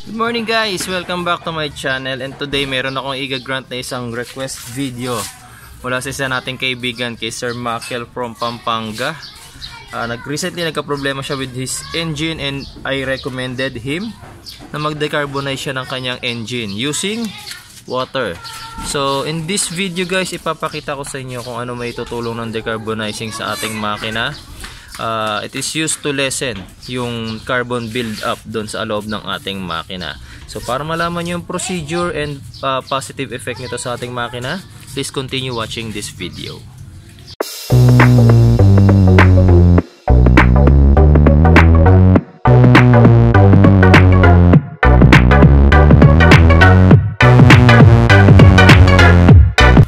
Good morning guys! Welcome back to my channel, and today meron akong i-grant na isang request video mula sa isa nating kaibigan kay Sir Makel from Pampanga. Recently nagka-problema siya with his engine, and I recommended him na mag-decarbonize siya ng kanyang engine using water. So in this video guys, ipapakita ko sa inyo kung ano may tutulong ng decarbonizing sa ating makina. It is used to lessen yung carbon build up doon sa loob ng ating makina. So para malaman nyo yung procedure and positive effect nito sa ating makina, please continue watching this video.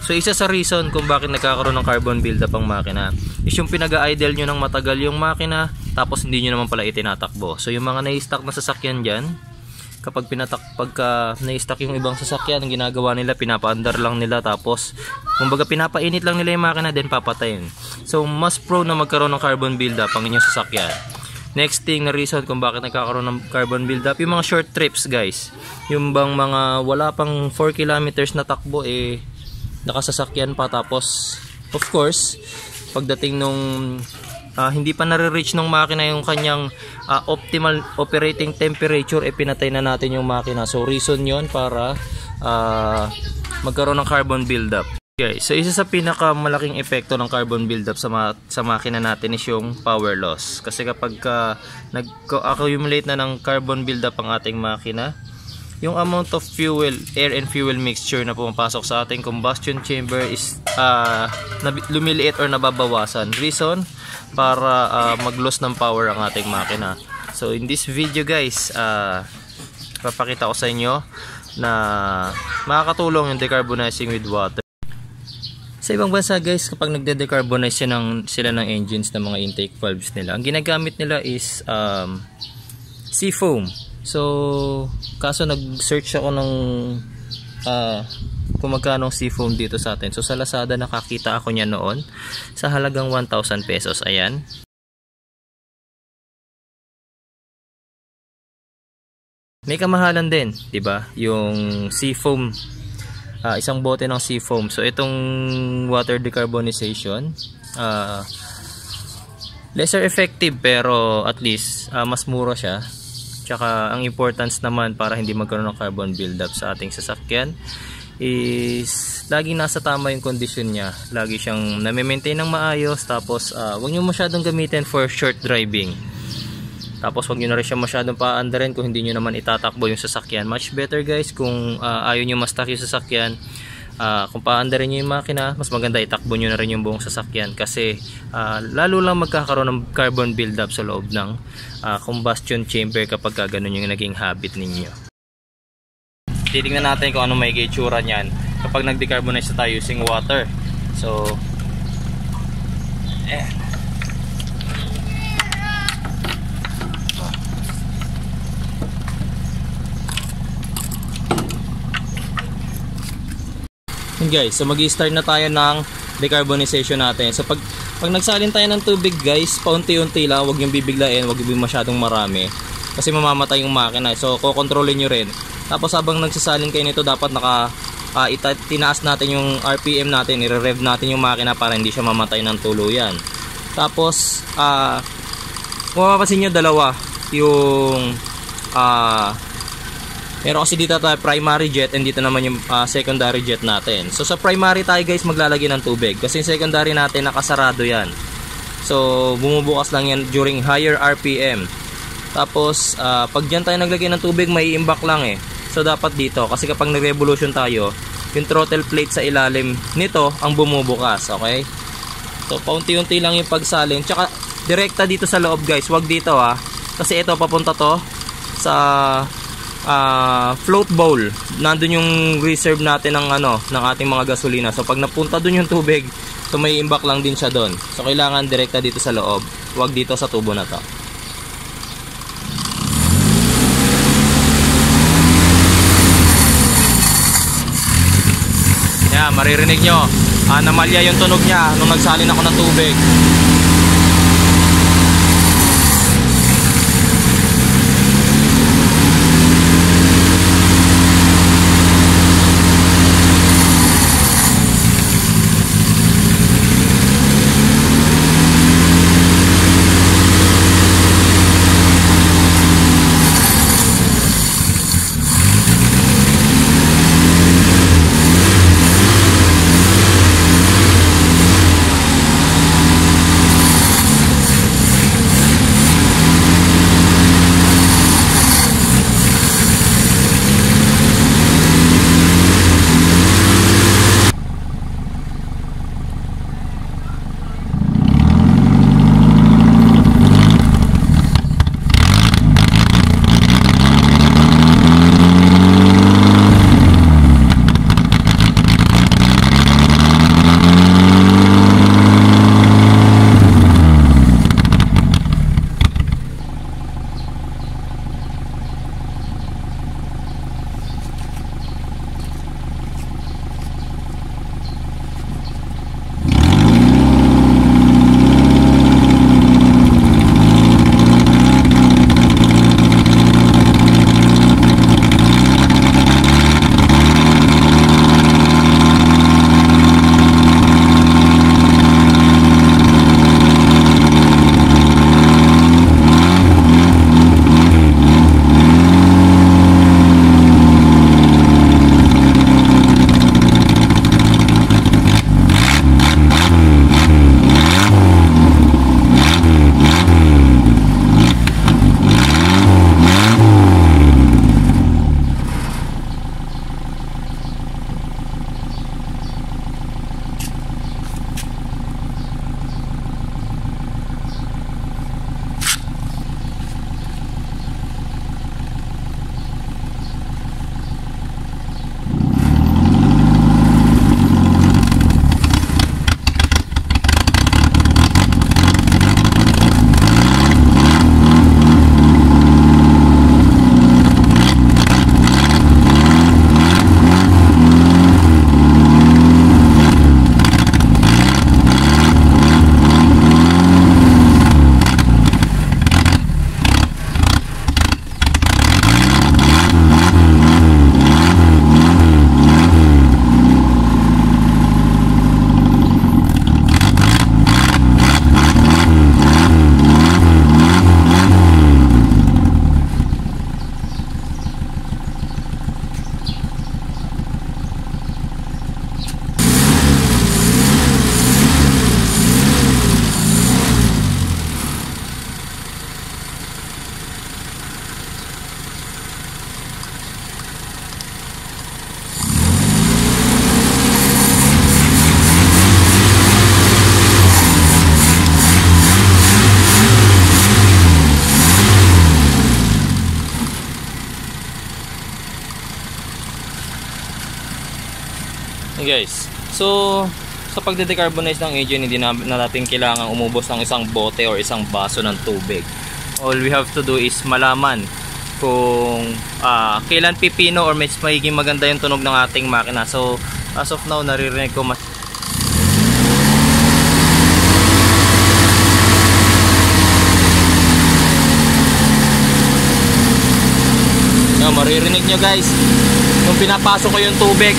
So isa sa reason kung bakit nagkakaroon ng carbon buildup ang makina is yung pinag-idle nyo ng matagal yung makina, tapos hindi nyo naman pala itinatakbo. So yung mga na-stock na sasakyan dyan, kapag pagka na-stock yung ibang sasakyan, ang ginagawa nila, pinapaandar lang nila, tapos kumbaga pinapainit lang nila yung makina, then papatayin. So mas prone na magkaroon ng carbon buildup ang inyong sasakyan. Next thing na reason kung bakit nagkakaroon ng carbon buildup, yung mga short trips guys. Yung bang mga wala pang 4 kilometers na takbo, nakasasakyan pa, tapos of course pagdating nung hindi pa nare-reach ng makina yung kanyang optimal operating temperature, pinatay na natin yung makina. So reason yon para magkaroon ng carbon buildup. Okay, so isa sa pinakamalaking epekto ng carbon buildup sa makina natin is yung power loss. Kasi kapag nag-accumulate na ng carbon buildup ang ating makina, yung amount of fuel, air and fuel mixture na pumapasok sa ating combustion chamber is lumiliit or nababawasan. Reason para mag-loss ng power ang ating makina. So in this video guys, papakita ko sa inyo na makakatulong yung decarbonizing with water. Sa ibang bansa guys, kapag nagde-decarbonize sila ng engines ng mga intake valves nila, ang ginagamit nila is seafoam. So, kaso nag-search ako ng kung magkano seafoam dito sa atin. So, sa Lazada nakakita ako niya noon sa halagang 1,000 pesos. Ayan. May kamahalan din, 'di ba? Yung seafoam, isang bote ng seafoam. So, itong water decarbonization, lesser effective pero at least mas mura siya. Tsaka ang importance naman para hindi magkaroon ng carbon buildup sa ating sasakyan is laging nasa tama yung kondisyon niya. Lagi siyang na-maintain ng maayos, tapos huwag nyo masyadong gamitin for short driving. Tapos huwag nyo na rin siya masyadong paandarin kung hindi nyo naman itatakbo yung sasakyan. Much better guys kung ayaw nyo ma-stuck yung sasakyan. Kung paandarin nyo yung makina, mas maganda itakbo nyo na rin yung buong sasakyan, kasi lalo lang magkakaroon ng carbon buildup sa loob ng combustion chamber kapag ganun yung naging habit ninyo. Titingnan natin kung ano may itsura niyan kapag nag-decarbonize tayo using water. So guys, so mag-i-start na tayo ng decarbonization natin. So pag nagsalin tayo ng tubig guys, paunti-unti lang, huwag yung bibiglain, huwag yung masyadong marami kasi mamamatay yung makina. So kokontrolin nyo rin. Tapos habang nagsasalin kayo nito, dapat tinaas natin yung RPM natin, i-rev natin yung makina para hindi siya mamatay ng tuluyan. Tapos kung mapapansin nyo, dalawa yung meron kasi dito tayo primary jet, and dito naman yung secondary jet natin. So sa primary tayo guys maglalagay ng tubig, kasi yung secondary natin nakasarado yan. So bumubukas lang yan during higher RPM. Tapos pag dyan tayo naglagay ng tubig, may imbak lang So dapat dito, kasi kapag nag-revolution tayo, yung throttle plate sa ilalim nito ang bumubukas. Okay, so paunti-unti lang yung pagsalin. Tsaka direkta dito sa loob guys, wag dito kasi ito papunta to sa float bowl. Nandun yung reserve natin ng ating mga gasolina. So pag napunta dun yung tubig, so may imbak lang din siya doon. So kailangan direkta dito sa loob, wag dito sa tubo na to. Yan, maririnig nyo, namalya yung tunog niya nung nagsalin ako ng tubig. Guys, so sa pagde-decarbonize ng engine, hindi na natin kailangan umubos ng isang bote or isang baso ng tubig. All we have to do is malaman kung kailan pipino or mas magiging maganda yung tunog ng ating makina. So as of now, naririnig ko maririnig nyo guys, nung pinapasok ko yung tubig,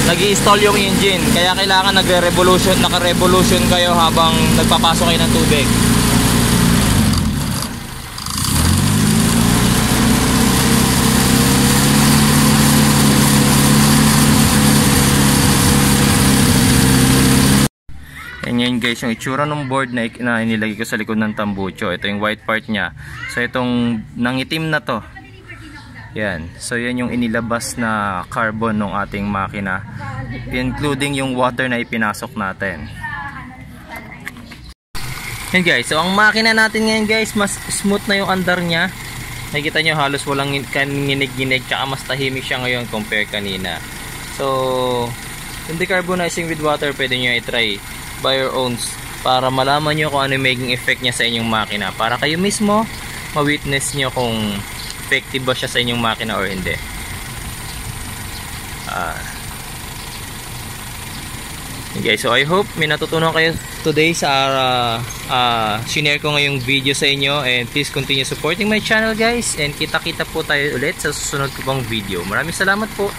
nag-i-stall yung engine, kaya kailangan naka-revolution kayo habang nagpapasok kayo ng tubig. And yan guys, yung itsura ng board na inilagay ko sa likod ng tambucho. Ito yung white part nya. So itong nangitim na to, yan. So yan yung inilabas na carbon ng ating makina, including yung water na ipinasok natin. Yan guys, so ang makina natin ngayon guys, mas smooth na yung andar nya. Nakikita nyo halos walang nginig-nginig, tsaka mas tahimik siya ngayon compare kanina. So yung decarbonizing with water, pwede nyo i-try by your own para malaman nyo kung ano yung making effect nya sa inyong makina, para kayo mismo ma-witness nyo kung effective ba siya sa inyong makina or hindi. Okay, so I hope may natutunan kayo today sa shinare ko ngayong video sa inyo, and please continue supporting my channel guys, and kita-kita po tayo ulit sa susunod ko pang video. Maraming salamat po.